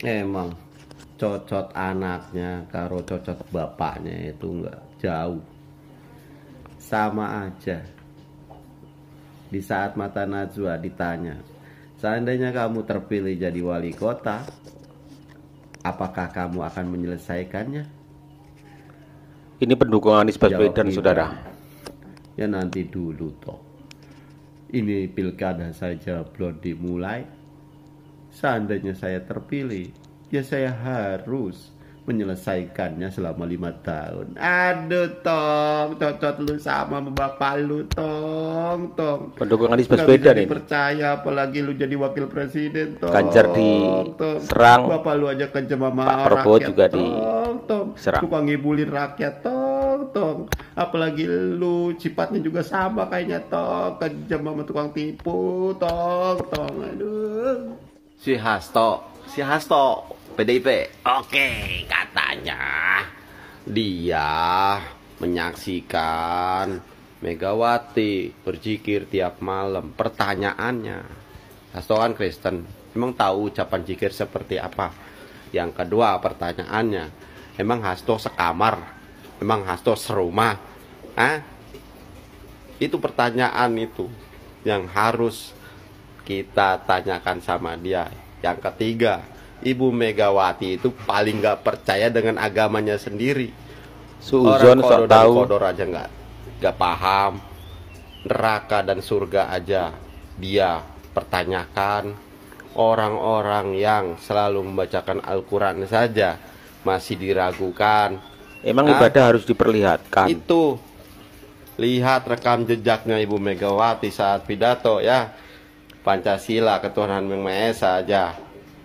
Emang cocot anaknya karo cocot bapaknya itu nggak jauh, sama aja. Di saat mata Najwa ditanya, seandainya kamu terpilih jadi wali kota, apakah kamu akan menyelesaikannya? Ini pendukung Anies Jawab Baswedan, saudara. Gibran, ya nanti dulu toh. Ini pilkada saja belum dimulai. Seandainya saya terpilih, ya saya harus menyelesaikannya selama 5 tahun. Aduh Tong, cocot lu sama bapak lu Tong, Tong. Pendukung Anies Nggak bisa Baswedan ini. dipercaya apalagi lu jadi wakil presiden Tong. Ganjar Tong. diserang, Bapak lu aja kejem sama Pak Prabowo rakyat juga Tong, Tong. diserang. Suka ngibulin rakyat Tong, Tong. Apalagi lu sifatnya juga sama kayaknya Tong, kejem sama tukang tipu Tong, Tong. Aduh. Si Hasto PDIP. Oke, katanya dia menyaksikan Megawati berzikir tiap malam. Pertanyaannya, Hasto kan Kristen, emang tahu ucapan zikir seperti apa? Yang kedua pertanyaannya, emang Hasto sekamar? Emang Hasto serumah? Hah? Itu pertanyaan itu yang harus kita tanyakan sama dia. Yang ketiga, Ibu Megawati itu paling gak percaya dengan agamanya sendiri. Suuzon sok tahu. Kodor aja nggak paham. Neraka dan surga aja dia pertanyakan. Orang-orang yang selalu membacakan Al-Quran saja masih diragukan. Emang ibadah harus diperlihatkan. Itu lihat rekam jejaknya Ibu Megawati saat pidato ya. Pancasila, ketuhanan yang Maha Esa aja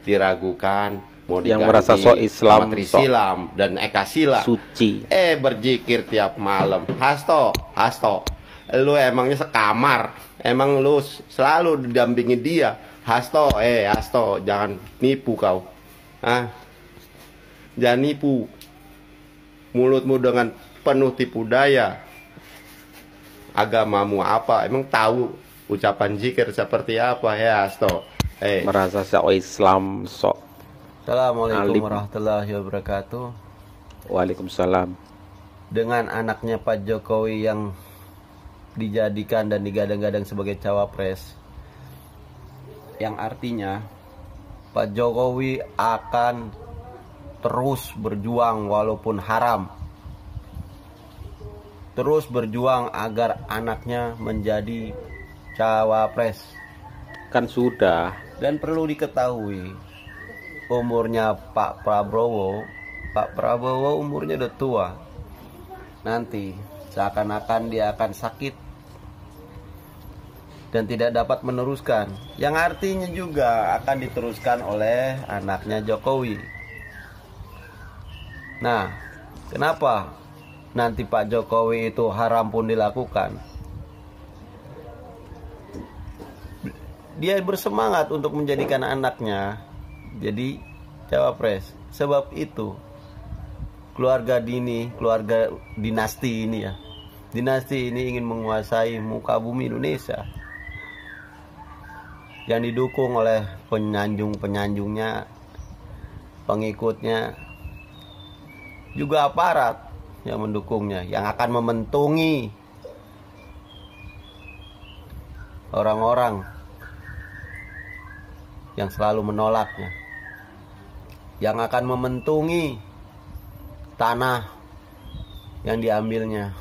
diragukan, mau yang merasa sok Islam, Trisilam dan Ekasila suci. Berzikir tiap malam. Hasto, lu emangnya sekamar? Emang lu selalu didampingi dia? Hasto, jangan nipu kau. Jangan nipu. Mulutmu dengan penuh tipu daya. Agamamu apa? Emang tahu ucapan zikir seperti apa ya Hasto? Merasa sok Islam, sok. Assalamualaikum warahmatullahi wabarakatuh. Waalaikumsalam. Dengan anaknya Pak Jokowi yang dijadikan dan digadang-gadang sebagai cawapres, yang artinya Pak Jokowi akan terus berjuang walaupun haram, terus berjuang agar anaknya menjadi cawapres. Kan sudah. Dan perlu diketahui, umurnya Pak Prabowo umurnya udah tua. Nanti seakan-akan dia akan sakit dan tidak dapat meneruskan, yang artinya juga akan diteruskan oleh anaknya Jokowi. Nah, kenapa nanti Pak Jokowi itu haram pun dilakukan? Dia bersemangat untuk menjadikan anaknya jadi cawapres. Sebab itu keluarga dinasti ini ya, dinasti ini ingin menguasai muka bumi Indonesia, yang didukung oleh penyanjung-penyanjungnya, pengikutnya, juga aparat yang mendukungnya, yang akan mementungi orang-orang yang selalu menolaknya, yang akan mementungi tanah yang diambilnya,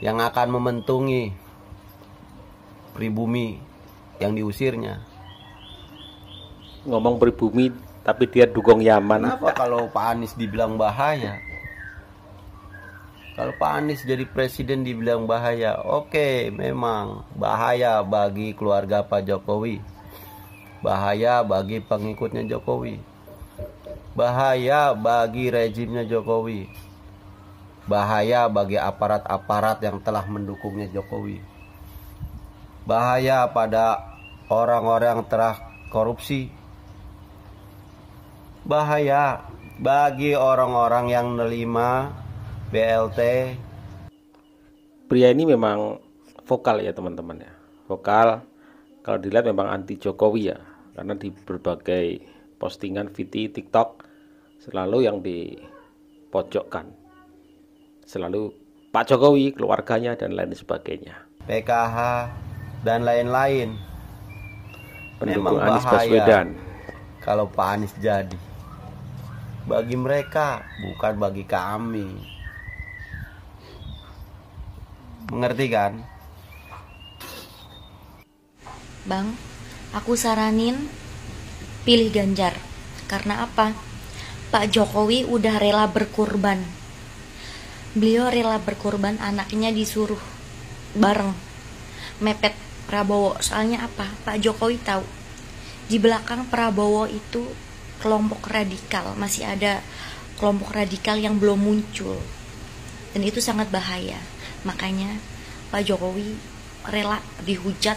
yang akan mementungi pribumi yang diusirnya. Ngomong pribumi tapi dia dukung Yaman. Kenapa kalau Pak Anies dibilang bahaya? Kalau Pak Anies jadi presiden dibilang bahaya, oke, memang bahaya bagi keluarga Pak Jokowi, bahaya bagi pengikutnya Jokowi, bahaya bagi rejimnya Jokowi, bahaya bagi aparat-aparat yang telah mendukungnya Jokowi, bahaya pada orang-orang yang telah korupsi, bahaya bagi orang-orang yang menerima BLT. Pria ini memang vokal ya teman-teman ya. Vokal, kalau dilihat memang anti Jokowi ya. Karena di berbagai postingan video TikTok selalu yang dipojokkan, selalu Pak Jokowi, keluarganya dan lain sebagainya. PKH dan lain-lain. Pendukung Memang Anies bahaya Baswedan. kalau Pak Anies jadi. Bagi mereka, bukan bagi kami. Mengerti kan? Bang, aku saranin pilih Ganjar. Karena apa? Pak Jokowi udah rela berkorban. Beliau rela berkorban, anaknya disuruh bareng mepet Prabowo. Soalnya apa? Pak Jokowi tahu di belakang Prabowo itu kelompok radikal, masih ada kelompok radikal yang belum muncul, dan itu sangat bahaya. Makanya Pak Jokowi rela dihujat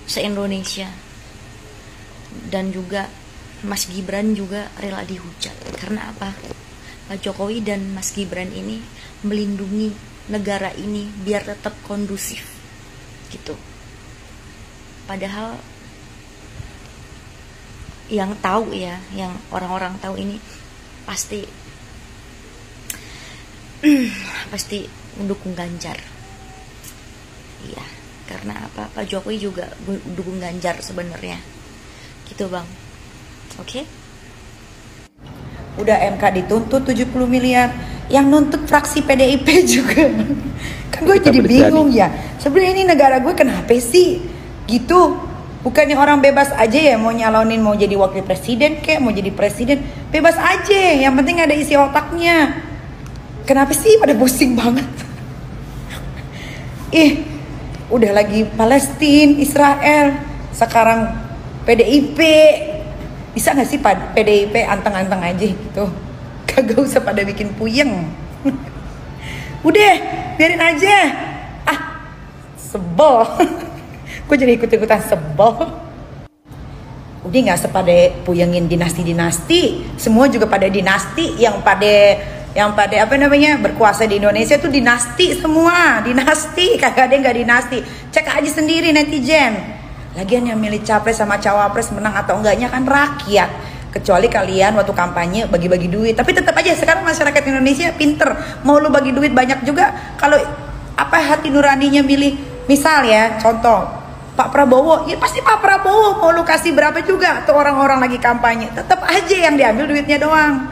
se-Indonesia, dan juga Mas Gibran juga rela dihujat. Karena apa? Pak Jokowi dan Mas Gibran ini melindungi negara ini biar tetap kondusif gitu. Padahal yang tahu ya, yang orang-orang tahu ini pasti pasti mendukung Ganjar. Iya, karena apa? Pak Jokowi juga mendukung Ganjar sebenarnya. Gitu, Bang. Oke? Udah MK dituntut 70 miliar, yang nuntut fraksi PDIP juga. Kan gue Kita jadi berjadi. bingung ya. Sebenarnya ini negara gue kenapa sih? Gitu. Bukannya orang bebas aja ya, mau nyalonin, mau jadi wakil presiden kek, mau jadi presiden, bebas aja. Yang penting ada isi otaknya. Kenapa sih pada pusing banget? Udah lagi Palestina, Israel, sekarang PDIP. Bisa gak sih PDIP anteng-anteng aja gitu? Kagak usah pada bikin puyeng. Udah, biarin aja. Sebel. Gue jadi ikut-ikutan sebel. Udah gak sepada puyengin dinasti-dinasti. Semua juga pada dinasti. Yang pada apa namanya berkuasa di Indonesia tuh dinasti semua. Dinasti, kagak ada yang gak dinasti. Cek aja sendiri netizen. Lagian yang milih capres sama cawapres menang atau enggaknya kan rakyat. Kecuali kalian waktu kampanye bagi-bagi duit. Tapi tetap aja sekarang masyarakat Indonesia pinter. Mau lu bagi duit banyak juga, kalau apa hati nuraninya milih, misal ya contoh Pak Prabowo, ya pasti Pak Prabowo. Mau lu kasih berapa juga tuh orang-orang lagi kampanye, tetap aja yang diambil duitnya doang.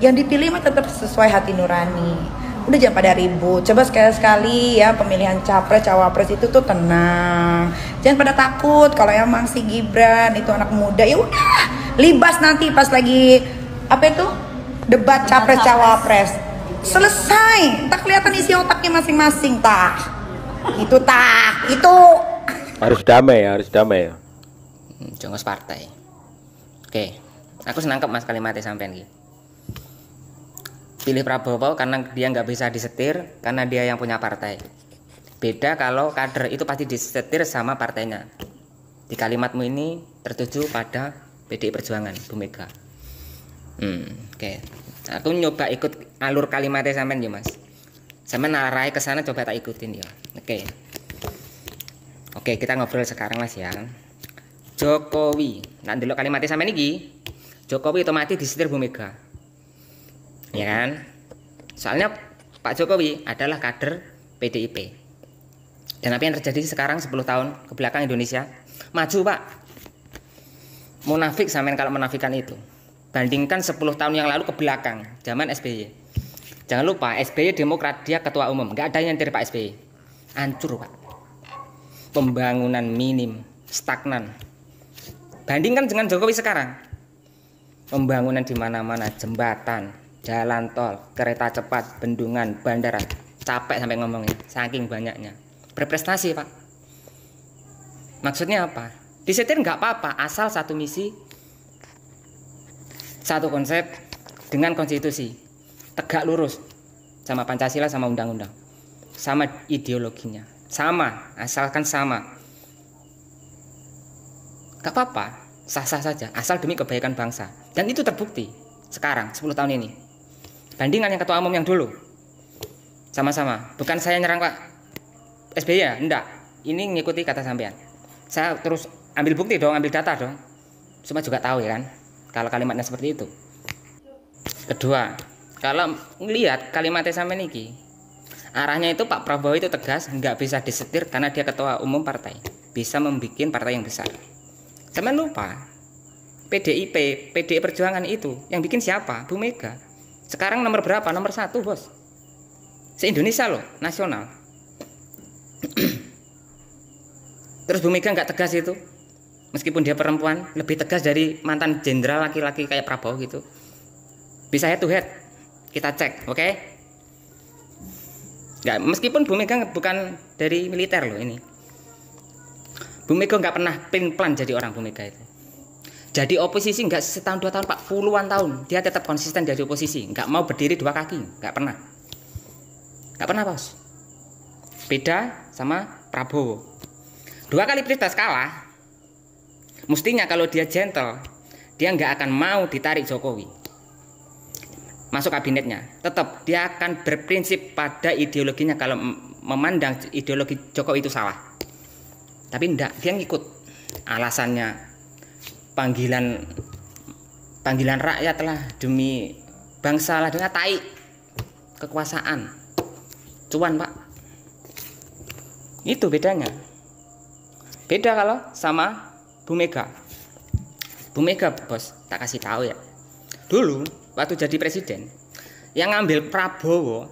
Yang dipilih mah tetap sesuai hati nurani. Udah jangan pada ribut. Coba sekali-sekali ya pemilihan capres cawapres itu tuh tenang. Jangan pada takut kalau emang si Gibran itu anak muda, ya udah libas nanti pas lagi apa itu debat capres cawapres. Selesai. Tak kelihatan isi otaknya masing-masing itu. Harus damai ya, harus damai ya. Jongos partai. Oke, aku senangkep mas kalimatnya sampean gitu. Pilih Prabowo karena dia nggak bisa disetir, karena dia yang punya partai. Beda kalau kader itu pasti disetir sama partainya. Di kalimatmu ini tertuju pada PDI Perjuangan, Bu Mega. Oke. Aku nyoba ikut alur kalimatnya sampean ya mas. Sampean narai ke sana coba tak ikutin ya. Oke, kita ngobrol sekarang mas ya. Jokowi, nah dulu kalimatnya sampean iki. Jokowi otomatis disetir Bu Mega. Ya kan? Soalnya Pak Jokowi adalah kader PDIP. Dan apa yang terjadi sekarang 10 tahun ke belakang Indonesia maju Pak. Munafik sampean kalau menafikan itu. Bandingkan 10 tahun yang lalu ke belakang, zaman SBY. Jangan lupa SBY Demokrat, dia ketua umum, nggak ada yang nyetir Pak SBY. Hancur Pak. Pembangunan minim, stagnan. Bandingkan dengan Jokowi sekarang. Pembangunan di mana-mana, jembatan, jalan tol, kereta cepat, bendungan, bandara. Capek sampai ngomongnya, saking banyaknya. Berprestasi Pak. Maksudnya apa? Disetir nggak apa-apa, asal satu misi, satu konsep dengan konstitusi, tegak lurus sama Pancasila, sama undang-undang, sama ideologinya, sama, asalkan sama. Gak apa-apa, sah-sah saja, asal demi kebaikan bangsa. Dan itu terbukti sekarang 10 tahun ini. Bandingan yang ketua umum yang dulu, sama-sama. Bukan saya nyerang Pak SBY ya, enggak. Ini ngikuti kata sampean. Saya terus ambil bukti dong, ambil data dong. semua juga tahu ya kan kalau kalimatnya seperti itu. Kedua, kalau ngelihat kalimatnya sampai niki, arahnya itu Pak Prabowo itu tegas, nggak bisa disetir karena dia ketua umum partai, bisa membuat partai yang besar. Sampai lupa PDI Perjuangan itu yang bikin siapa? Bu Mega. Sekarang nomor berapa? Nomor 1 bos, se-Indonesia loh, nasional. Terus Bu Mega nggak tegas itu, meskipun dia perempuan, lebih tegas dari mantan jenderal laki-laki kayak Prabowo gitu. Bisa head to head, kita cek, oke? Nggak, meskipun Bu Mega bukan dari militer loh ini. Bu Mega nggak pernah plan jadi orang. Bu Mega itu jadi oposisi nggak setahun 2 tahun Pak, puluhan tahun dia tetap konsisten jadi oposisi, nggak mau berdiri 2 kaki, nggak pernah bos. Beda sama Prabowo, 2 kali pilpres kalah. Mestinya kalau dia gentle, dia nggak akan mau ditarik Jokowi masuk kabinetnya. Tetap dia akan berprinsip pada ideologinya kalau memandang ideologi Jokowi itu salah. Tapi enggak, dia ngikut. Alasannya panggilan rakyat lah, demi bangsa lah, dengan tai kekuasaan. Cuan Pak. Itu bedanya. Beda kalau sama Bu Mega. Bu Mega bos, tak kasih tahu ya. Dulu waktu jadi presiden, yang ngambil Prabowo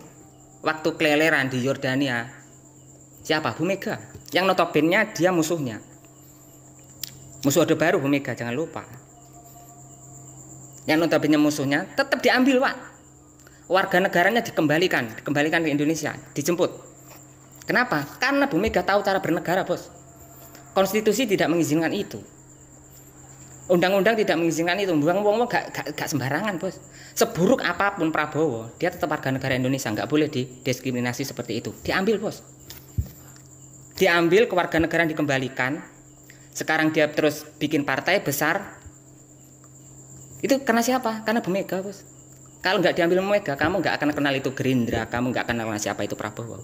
waktu keleleran di Yordania siapa? Bu Mega. Yang notabene dia musuhnya, musuh Orde Baru. Bu Mega jangan lupa. Yang notabene musuhnya tetap diambil Pak. Warga negaranya dikembalikan ke Indonesia, dijemput. Kenapa? Karena Bu Mega tahu cara bernegara bos. Konstitusi tidak mengizinkan itu. Undang-undang tidak mengizinkan itu. Buang gak sembarangan bos. Seburuk apapun Prabowo, dia tetap warga negara Indonesia, nggak boleh didiskriminasi seperti itu. Diambil bos. Diambil kewarganegaraan, dikembalikan. Sekarang dia terus bikin partai besar. Itu karena siapa? Karena Bu Mega bos. Kalau nggak diambil Bu Mega, kamu nggak akan kenal itu Gerindra, kamu nggak akan kenal siapa itu Prabowo.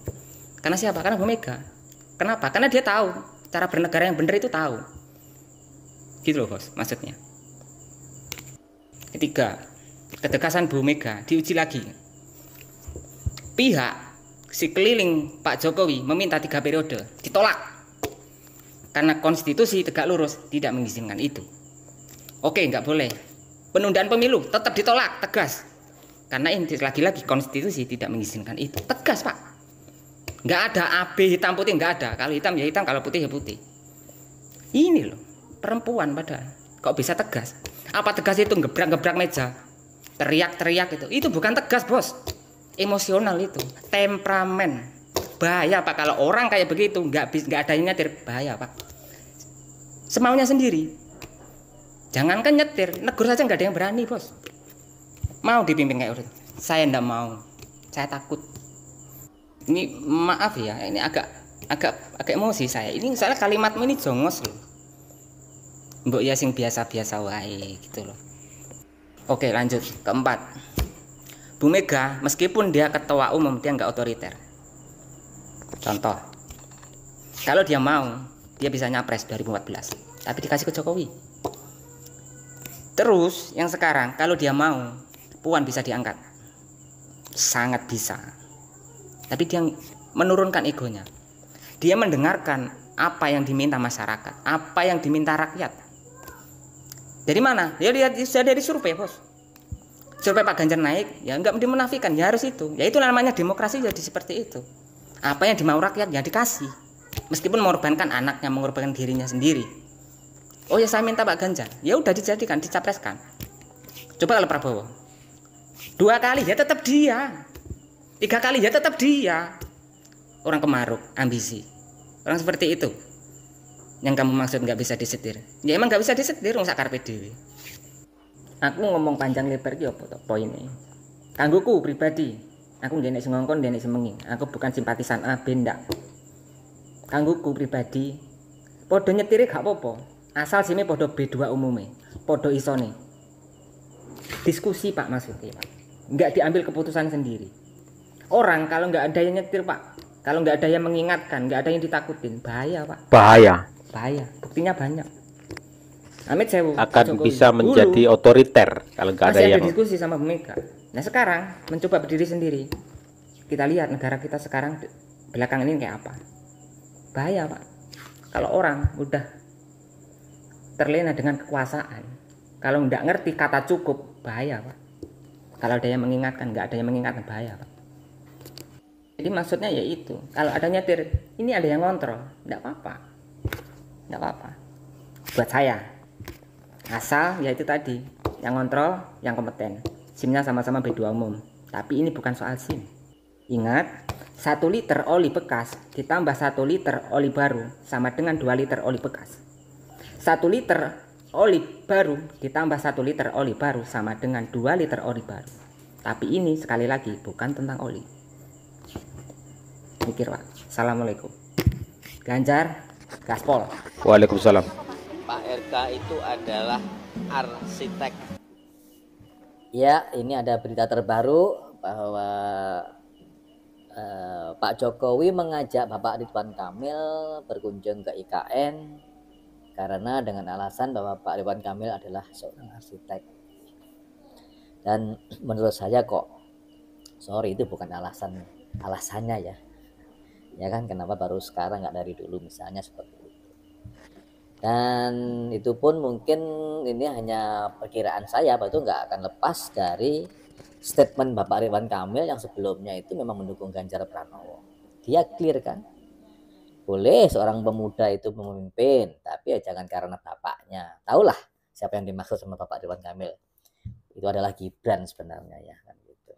Karena siapa? Karena Bu Mega. Kenapa? Karena dia tahu cara bernegara yang benar itu, tahu. Gitu loh bos, maksudnya. Ketiga, ketegasan Bu Mega diuji lagi. Pihak si keliling Pak Jokowi meminta 3 periode, ditolak karena konstitusi tegak lurus tidak mengizinkan itu. Oke, nggak boleh. Penundaan pemilu tetap ditolak, tegas, karena ini lagi-lagi konstitusi tidak mengizinkan itu. Tegas Pak, nggak ada AB hitam putih, nggak ada. Kalau hitam ya hitam, kalau putih ya putih. Ini loh perempuan padahal kok bisa tegas. Apa tegas itu gebrak-gebrak meja, teriak-teriak itu bukan tegas bos. Emosional itu, temperamen. Bahaya Pak kalau orang kayak begitu, nggak ada yang nyetir, bahaya Pak. Semaunya sendiri. Jangankan nyetir, negur saja nggak ada yang berani bos. Mau dipimpin kayak gitu, saya ndak mau, saya takut. Ini maaf ya, ini agak emosi saya. Ini soalnya kalimatmu ini jongos loh. Mbok ya sing biasa-biasa wae gitu loh. Oke lanjut, keempat. Bu Mega meskipun dia ketua umum, dia nggak otoriter. Contoh, kalau dia mau, dia bisa nyapres 2014, tapi dikasih ke Jokowi. Terus yang sekarang, kalau dia mau, Puan bisa diangkat, sangat bisa. Tapi dia menurunkan egonya. Dia mendengarkan apa yang diminta masyarakat, apa yang diminta rakyat. Dari mana? Dia lihat dari survei bos. Survei Pak Ganjar naik, ya nggak dimenafikan, ya harus itu. Ya itu namanya demokrasi, jadi seperti itu. Apa yang dimau rakyat ya dikasih, meskipun mengorbankan anaknya, mengorbankan dirinya sendiri. Oh ya saya minta Pak Ganjar, ya udah dijadikan, dicapreskan. Coba kalau Prabowo, 2 kali ya tetap dia, 3 kali ya tetap dia. Orang kemaruk, ambisi, orang seperti itu. Yang kamu maksud nggak bisa disetir, ya emang nggak bisa disetir, nggak karpe dewe. Aku ngomong panjang lebar ki apa to poine. Kanggoku pribadi, aku ndene sing ngongkon, ndene sing mengi. Aku bukan simpatisan A B ndak. Kanggoku pribadi, padha nyetire gak apa-apa. Asal sini padha B2 umume, padha isone. Diskusi Pak maksudnya Pak. Enggak diambil keputusan sendiri. Orang kalau nggak ada yang nyetir Pak, kalau nggak ada yang mengingatkan, nggak ada yang ditakutin, bahaya Pak. Bahaya. Bahaya, buktinya banyak. Amit sewu, Pak akan Jokowi bisa dulu menjadi otoriter kalau nggak ada masih ada yang diskusi sama Bu Mega. Nah sekarang mencoba berdiri sendiri. Kita lihat negara kita sekarang belakangan ini kayak apa. Bahaya Pak. Kalau orang udah terlena dengan kekuasaan, kalau nggak ngerti kata cukup, bahaya Pak. Kalau ada yang mengingatkan, nggak ada yang mengingatkan, bahaya Pak. Jadi maksudnya ya itu, kalau ada nyetir, ini ada yang ngontrol, nggak apa-apa. Nggak apa-apa. Buat saya, asal ya itu tadi, yang ngontrol, yang kompeten. SIM-nya sama-sama B2 umum, tapi ini bukan soal SIM. Ingat, 1 liter oli bekas ditambah 1 liter oli baru sama dengan 2 liter oli bekas. 1 liter oli baru ditambah 1 liter oli baru sama dengan 2 liter oli baru. Tapi ini sekali lagi bukan tentang oli. Mikir Pak. Assalamualaikum. Ganjar, gaspol. Waalaikumsalam. Pak RK itu adalah arsitek. Ya, ini ada berita terbaru bahwa Pak Jokowi mengajak Bapak Ridwan Kamil berkunjung ke IKN karena dengan alasan bahwa Pak Ridwan Kamil adalah seorang arsitek. Dan menurut saya kok, sorry, itu bukan alasannya ya. Ya kan, kenapa baru sekarang, nggak dari dulu misalnya seperti itu. Dan itu pun mungkin ini hanya perkiraan saya, bahwa itu nggak akan lepas dari statement Bapak Ridwan Kamil yang sebelumnya itu memang mendukung Ganjar Pranowo. Dia clear kan, boleh seorang pemuda itu memimpin, tapi ya jangan karena bapaknya. Tahulah siapa yang dimaksud sama Bapak Ridwan Kamil. Itu adalah Gibran sebenarnya ya kan gitu.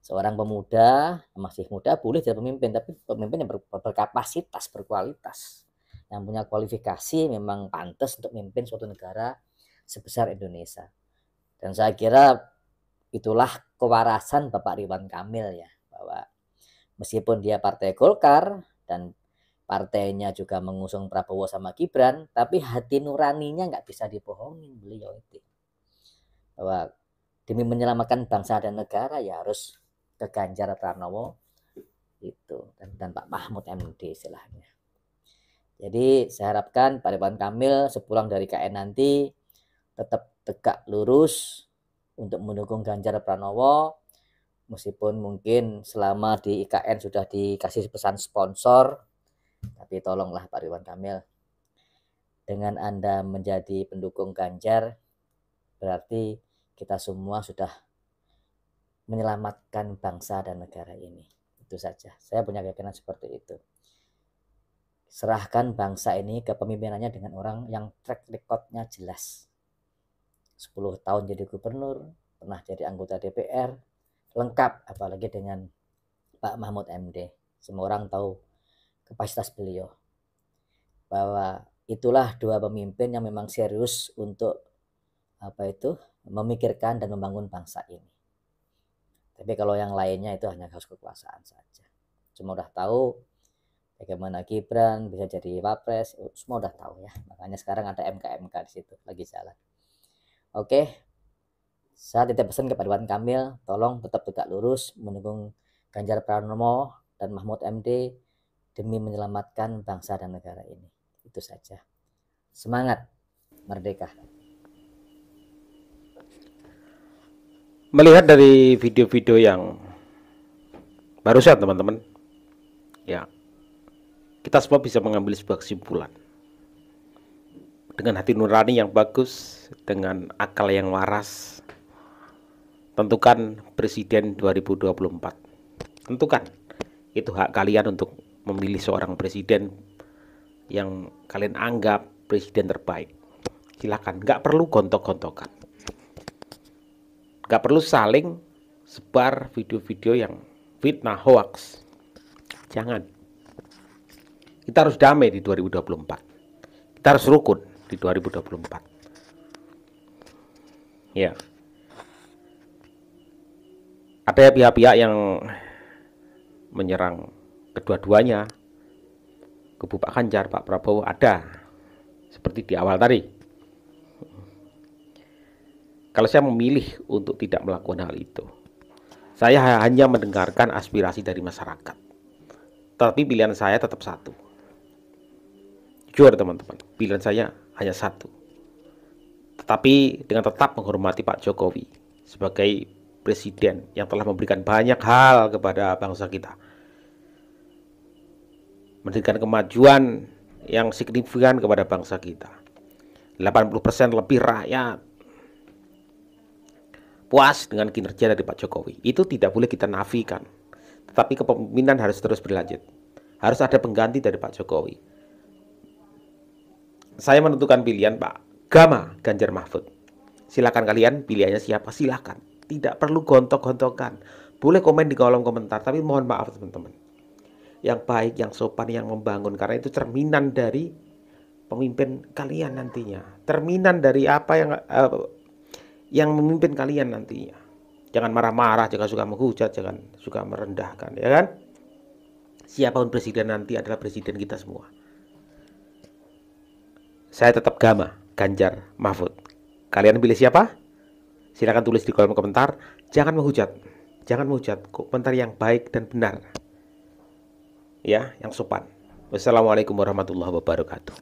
Seorang pemuda masih muda boleh jadi pemimpin, tapi pemimpin yang berkapasitas, berkualitas, yang punya kualifikasi memang pantas untuk memimpin suatu negara sebesar Indonesia. Dan saya kira itulah kewarasan Bapak Ridwan Kamil ya, bahwa meskipun dia partai Golkar dan partainya juga mengusung Prabowo sama Gibran, tapi hati nuraninya nggak bisa dibohongin beliau itu. Bahwa demi menyelamatkan bangsa dan negara ya harus ke Ganjar Pranowo itu, dan Pak Mahfud MD istilahnya. Jadi saya harapkan Pak Ridwan Kamil sepulang dari KN nanti tetap tegak lurus untuk mendukung Ganjar Pranowo, meskipun mungkin selama di IKN sudah dikasih pesan sponsor, tapi tolonglah Pak Ridwan Kamil, dengan Anda menjadi pendukung Ganjar berarti kita semua sudah menyelamatkan bangsa dan negara ini. Itu saja, saya punya keyakinan seperti itu. Serahkan bangsa ini ke pemimpinannya dengan orang yang track recordnya jelas. 10 tahun jadi gubernur, pernah jadi anggota DPR, lengkap, apalagi dengan Pak Mahfud MD. Semua orang tahu kapasitas beliau. Bahwa itulah dua pemimpin yang memang serius untuk memikirkan dan membangun bangsa ini. Tapi kalau yang lainnya itu hanya kasus kekuasaan saja. Semua udah tahu bagaimana Gibran bisa jadi wapres, semua udah tahu ya. Makanya sekarang ada MK di situ lagi jalan. Oke, saya titip pesan kepada Ridwan Kamil, tolong tetap tegak lurus mendukung Ganjar Pranowo dan Mahfud MD demi menyelamatkan bangsa dan negara ini. Itu saja. Semangat, merdeka. Melihat dari video-video yang barusan teman-teman, ya kita semua bisa mengambil sebuah kesimpulan. Dengan hati nurani yang bagus, dengan akal yang waras, tentukan Presiden 2024. Tentukan, itu hak kalian untuk memilih seorang presiden yang kalian anggap presiden terbaik. Silakan, nggak perlu gontok-gontokan. Nggak perlu saling sebar video-video yang fitnah, hoax. Jangan. Kita harus damai di 2024. Kita harus rukun di 2024. Ya. Ada pihak-pihak yang menyerang kedua-duanya, kubu Pak Ganjar, Pak Prabowo, ada. Seperti di awal tadi. Kalau saya memilih untuk tidak melakukan hal itu, saya hanya mendengarkan aspirasi dari masyarakat. Tapi pilihan saya tetap satu. Jujur teman-teman, pilihan saya hanya satu. tetapi dengan tetap menghormati Pak Jokowi sebagai presiden yang telah memberikan banyak hal kepada bangsa kita, memberikan kemajuan yang signifikan kepada bangsa kita. 80% lebih rakyat puas dengan kinerja dari Pak Jokowi. Itu tidak boleh kita nafikan. Tetapi kepemimpinan harus terus berlanjut. Harus ada pengganti dari Pak Jokowi. Saya menentukan pilihan Pak Ganjar Mahfud. Silakan kalian pilihannya siapa, silakan. Tidak perlu gontok-gontokan. Boleh komen di kolom komentar, tapi mohon maaf teman-teman. Yang baik, yang sopan, yang membangun, karena itu cerminan dari pemimpin kalian nantinya. Cerminan dari apa yang memimpin kalian nantinya. Jangan marah-marah, jangan suka menghujat, jangan suka merendahkan, ya kan? Siapapun presiden nanti adalah presiden kita semua. Saya tetap Ganjar Mahfud. Kalian pilih siapa? Silakan tulis di kolom komentar. Jangan menghujat. Jangan menghujat. Komentar yang baik dan benar. Ya, yang sopan. Wassalamualaikum warahmatullahi wabarakatuh.